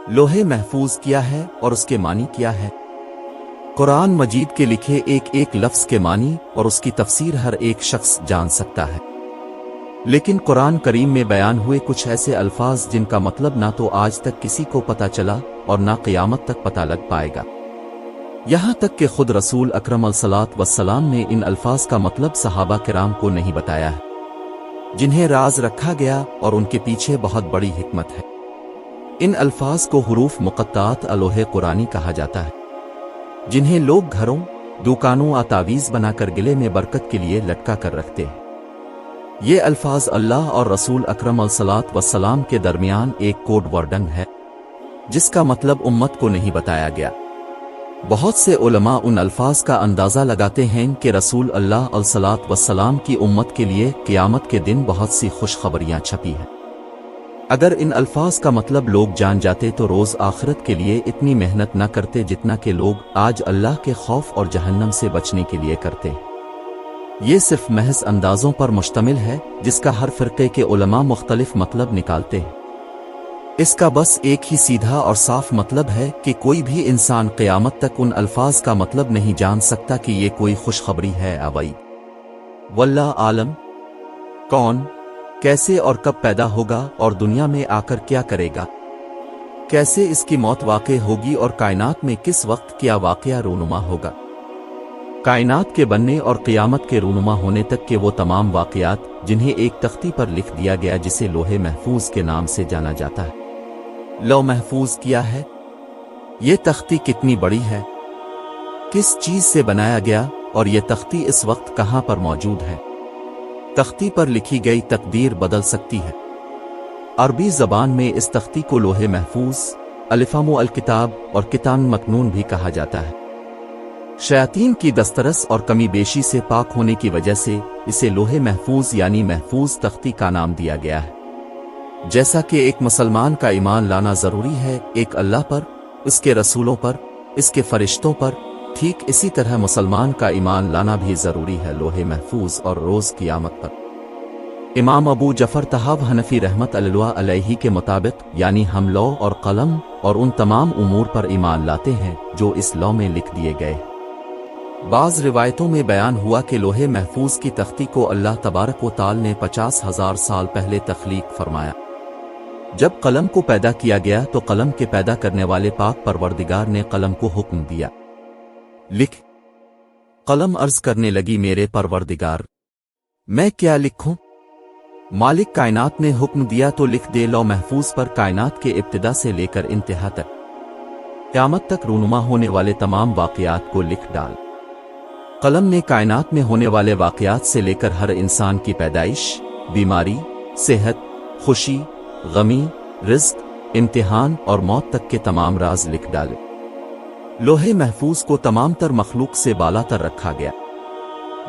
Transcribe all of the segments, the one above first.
لوہے محفوظ کیا ہے اور اس کے معنی کیا ہے؟ قرآن مجید کے لکھے ایک ایک لفظ کے معنی اور اس کی تفسیر ہر ایک شخص جان سکتا ہے، لیکن قرآن کریم میں بیان ہوئے کچھ ایسے الفاظ جن کا مطلب نہ تو آج تک کسی کو پتہ چلا اور نہ قیامت تک پتہ لگ پائے گا، یہاں تک کہ خود رسول اکرم صلی اللہ علیہ وسلم نے ان الفاظ کا مطلب صحابہ کرام کو نہیں بتایا ہے، جنہیں راز رکھا گیا اور ان کے پیچھے بہت بڑی حکمت ہے۔ ان الفاظ کو حروف مقطعات لوح قرآنی کہا جاتا ہے، جنہیں لوگ گھروں، دکانوں اور تعویذ بنا کر گلے میں برکت کے لیے لٹکا کر رکھتے ہیں۔ یہ الفاظ اللہ اور رسول اکرم صلی اللہ علیہ وسلم کے درمیان ایک کوڈ ورڈنگ ہے، جس کا مطلب امت کو نہیں بتایا گیا۔ بہت سے علماء ان الفاظ کا اندازہ لگاتے ہیں کہ رسول اللہ صلی اللہ علیہ وسلم کی امت کے لیے قیامت کے دن بہت سی خوشخبریاں چھپی ہیں۔ اگر ان الفاظ کا مطلب لوگ جان جاتے تو روز آخرت کے لیے اتنی محنت نہ کرتے جتنا کہ لوگ آج اللہ کے خوف اور جہنم سے بچنے کے لیے کرتے۔ یہ صرف محض اندازوں پر مشتمل ہے جس کا ہر فرقے کے علماء مختلف مطلب نکالتے ہیں۔ اس کا بس ایک ہی سیدھا اور صاف مطلب ہے کہ کوئی بھی انسان قیامت تک ان الفاظ کا مطلب نہیں جان سکتا کہ یہ کوئی خوشخبری ہے یا وعید۔ واللہ عالم، کون، کیسے اور کب پیدا ہوگا اور دنیا میں آ کر کیا کرے گا، کیسے اس کی موت واقع ہوگی اور کائنات میں کس وقت کیا واقعہ رونما ہوگا، کائنات کے بننے اور قیامت کے رونما ہونے تک کے وہ تمام واقعات جنہیں ایک تختی پر لکھ دیا گیا جسے لوح محفوظ کے نام سے جانا جاتا ہے۔ لوح محفوظ کیا ہے؟ یہ تختی کتنی بڑی ہے، کس چیز سے بنایا گیا اور یہ تختی اس وقت کہاں پر موجود ہے؟ تختی پر لکھی گئی تقدیر بدل سکتی ہے۔ عربی زبان میں اس تختی کو لوح محفوظ، الفام الکتاب اور کتاب مکنون بھی کہا جاتا ہے۔ شیاطین کی دسترس اور کمی بیشی سے پاک ہونے کی وجہ سے اسے لوح محفوظ یعنی محفوظ تختی کا نام دیا گیا ہے۔ جیسا کہ ایک مسلمان کا ایمان لانا ضروری ہے ایک اللہ پر، اس کے رسولوں پر، اس کے فرشتوں پر، ٹھیک اسی طرح مسلمان کا ایمان لانا بھی ضروری ہے لوح محفوظ اور روز قیامت پر۔ امام ابو جعفر طحاوی حنفی رحمت اللہ علیہ کے مطابق یعنی ہم لوح اور قلم اور ان تمام امور پر ایمان لاتے ہیں جو اس لوح میں لکھ دیے گئے۔ بعض روایتوں میں بیان ہوا کہ لوح محفوظ کی تختی کو اللہ تبارک و تعالی نے 50,000 سال پہلے تخلیق فرمایا۔ جب قلم کو پیدا کیا گیا تو قلم کے پیدا کرنے والے پاک پروردگار نے قلم کو حکم دیا، لکھ۔ قلم عرض کرنے لگی، میرے پروردگار، میں کیا لکھوں؟ مالک کائنات نے حکم دیا تو لکھ دے، لوح محفوظ پر کائنات کے ابتدا سے لے کر انتہا تک، قیامت تک رونما ہونے والے تمام واقعات کو لکھ ڈال۔ قلم نے کائنات میں ہونے والے واقعات سے لے کر ہر انسان کی پیدائش، بیماری، صحت، خوشی، غمی، رزق، امتحان اور موت تک کے تمام راز لکھ ڈالے۔ لوح محفوظ کو تمام تر مخلوق سے بالا تر رکھا گیا،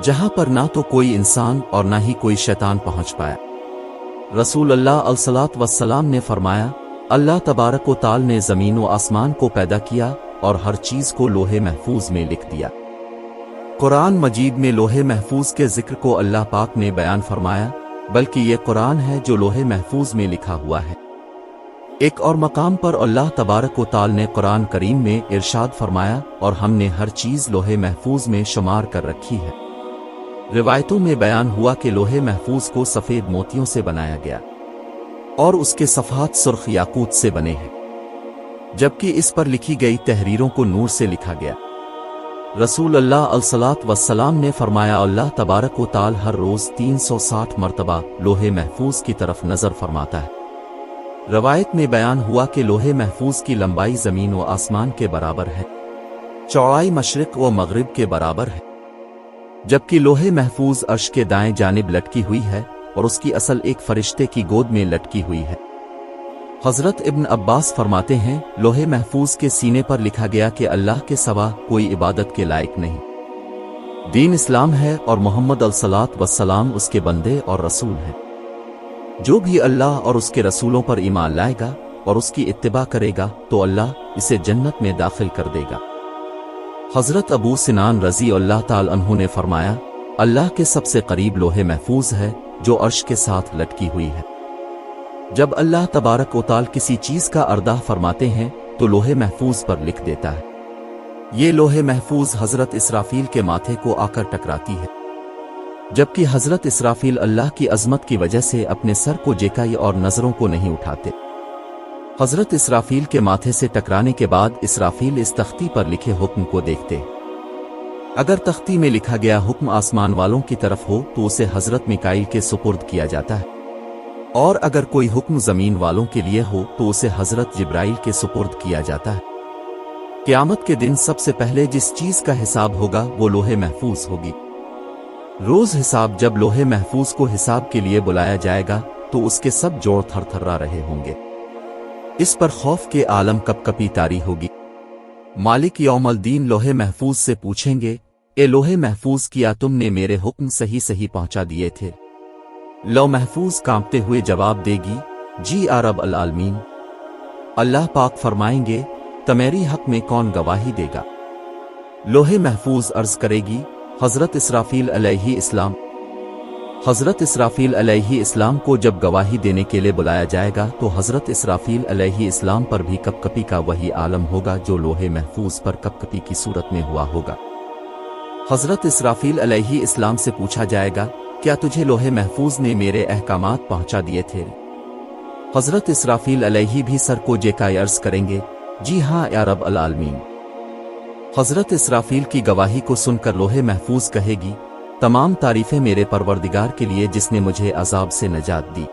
جہاں پر نہ تو کوئی انسان اور نہ ہی کوئی شیطان پہنچ پایا۔ رسول اللہ صلی اللہ علیہ وسلم نے فرمایا، اللہ تبارک و تعالی نے زمین و آسمان کو پیدا کیا اور ہر چیز کو لوح محفوظ میں لکھ دیا۔ قرآن مجید میں لوح محفوظ کے ذکر کو اللہ پاک نے بیان فرمایا، بلکہ یہ قرآن ہے جو لوح محفوظ میں لکھا ہوا ہے۔ ایک اور مقام پر اللہ تبارک و تعالی نے قرآن کریم میں ارشاد فرمایا، اور ہم نے ہر چیز لوح محفوظ میں شمار کر رکھی ہے۔ روایتوں میں بیان ہوا کہ لوح محفوظ کو سفید موتیوں سے بنایا گیا اور اس کے صفحات سرخ یاقوت سے بنے ہیں، جبکہ اس پر لکھی گئی تحریروں کو نور سے لکھا گیا۔ رسول اللہ صلی اللہ علیہ وسلم نے فرمایا، اللہ تبارک و تعالی ہر روز 360 مرتبہ لوح محفوظ کی طرف نظر فرماتا ہے۔ روایت میں بیان ہوا کہ لوح محفوظ کی لمبائی زمین و آسمان کے برابر ہے، چوڑائی مشرق و مغرب کے برابر ہے، جبکہ لوح محفوظ عرش کے دائیں جانب لٹکی ہوئی ہے اور اس کی اصل ایک فرشتے کی گود میں لٹکی ہوئی ہے۔ حضرت ابن عباس فرماتے ہیں، لوح محفوظ کے سینے پر لکھا گیا کہ اللہ کے سوا کوئی عبادت کے لائق نہیں، دین اسلام ہے اور محمد صلی اللہ علیہ وسلم اس کے بندے اور رسول ہیں۔ جو بھی اللہ اور اس کے رسولوں پر ایمان لائے گا اور اس کی اتباع کرے گا تو اللہ اسے جنت میں داخل کر دے گا۔ حضرت ابو سنان رضی اللہ تعالی عنہ نے فرمایا، اللہ کے سب سے قریب لوح محفوظ ہے جو عرش کے ساتھ لٹکی ہوئی ہے۔ جب اللہ تبارک و تعالی کسی چیز کا ارداف فرماتے ہیں تو لوح محفوظ پر لکھ دیتا ہے۔ یہ لوح محفوظ حضرت اسرافیل کے ماتھے کو آ کر ٹکراتی ہے، جبکہ حضرت اسرافیل اللہ کی عظمت کی وجہ سے اپنے سر کو جھکائے اور نظروں کو نہیں اٹھاتے۔ حضرت اسرافیل کے ماتھے سے ٹکرانے کے بعد اسرافیل اس تختی پر لکھے حکم کو دیکھتے۔ اگر تختی میں لکھا گیا حکم آسمان والوں کی طرف ہو تو اسے حضرت میکائیل کے سپرد کیا جاتا ہے، اور اگر کوئی حکم زمین والوں کے لیے ہو تو اسے حضرت جبرائیل کے سپرد کیا جاتا ہے۔ قیامت کے دن سب سے پہلے جس چیز کا حساب ہوگا وہ لوح محفوظ ہوگی۔ روز حساب جب لوح محفوظ کو حساب کے لیے بلایا جائے گا تو اس کے سب جوڑ تھر تھرا رہے ہوں گے۔ اس پر خوف کے عالم کپ کپی طاری ہوگی۔ مالک یوم الدین لوح محفوظ سے پوچھیں گے، اے لوح محفوظ، کیا تم نے میرے حکم صحیح صحیح پہنچا دیے تھے؟ لوح محفوظ کانپتے ہوئے جواب دے گی، جی رب العالمین۔ اللہ پاک فرمائیں گے، تمہاری حق میں کون گواہی دے گا؟ لوح محفوظ عرض کرے گی، حضرت اسرافیل علیہ السلام۔ حضرت اسرافیل علیہ السلام کو جب گواہی دینے کے لیے بلایا جائے گا تو حضرت اسرافیل علیہ السلام پر بھی کپ کپی کا وہی عالم ہوگا جو لوح محفوظ پر کپ کپی کی صورت میں ہوا ہوگا۔ حضرت اسرافیل علیہ السلام سے پوچھا جائے گا، کیا تجھے لوح محفوظ نے میرے احکامات پہنچا دیے تھے؟ حضرت اسرافیل علیہ بھی سر کو جھکائے عرض کریں گے، جی ہاں یا رب العالمین۔ حضرت اسرافیل کی گواہی کو سن کر لوح محفوظ کہے گی، تمام تعریفیں میرے پروردگار کے لیے جس نے مجھے عذاب سے نجات دی۔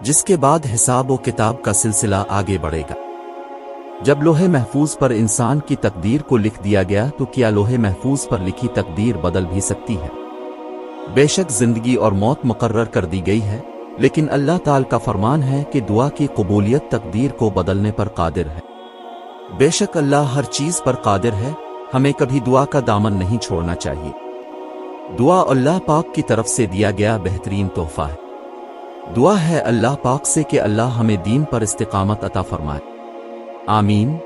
جس کے بعد حساب و کتاب کا سلسلہ آگے بڑھے گا۔ جب لوح محفوظ پر انسان کی تقدیر کو لکھ دیا گیا تو کیا لوح محفوظ پر لکھی تقدیر بدل بھی سکتی ہے؟ بے شک زندگی اور موت مقرر کر دی گئی ہے، لیکن اللہ تعالی کا فرمان ہے کہ دعا کی قبولیت تقدیر کو بدلنے پر قادر ہے۔ بے شک اللہ ہر چیز پر قادر ہے، ہمیں کبھی دعا کا دامن نہیں چھوڑنا چاہیے۔ دعا اللہ پاک کی طرف سے دیا گیا بہترین تحفہ ہے۔ دعا ہے اللہ پاک سے کہ اللہ ہمیں دین پر استقامت عطا فرمائے۔ آمین۔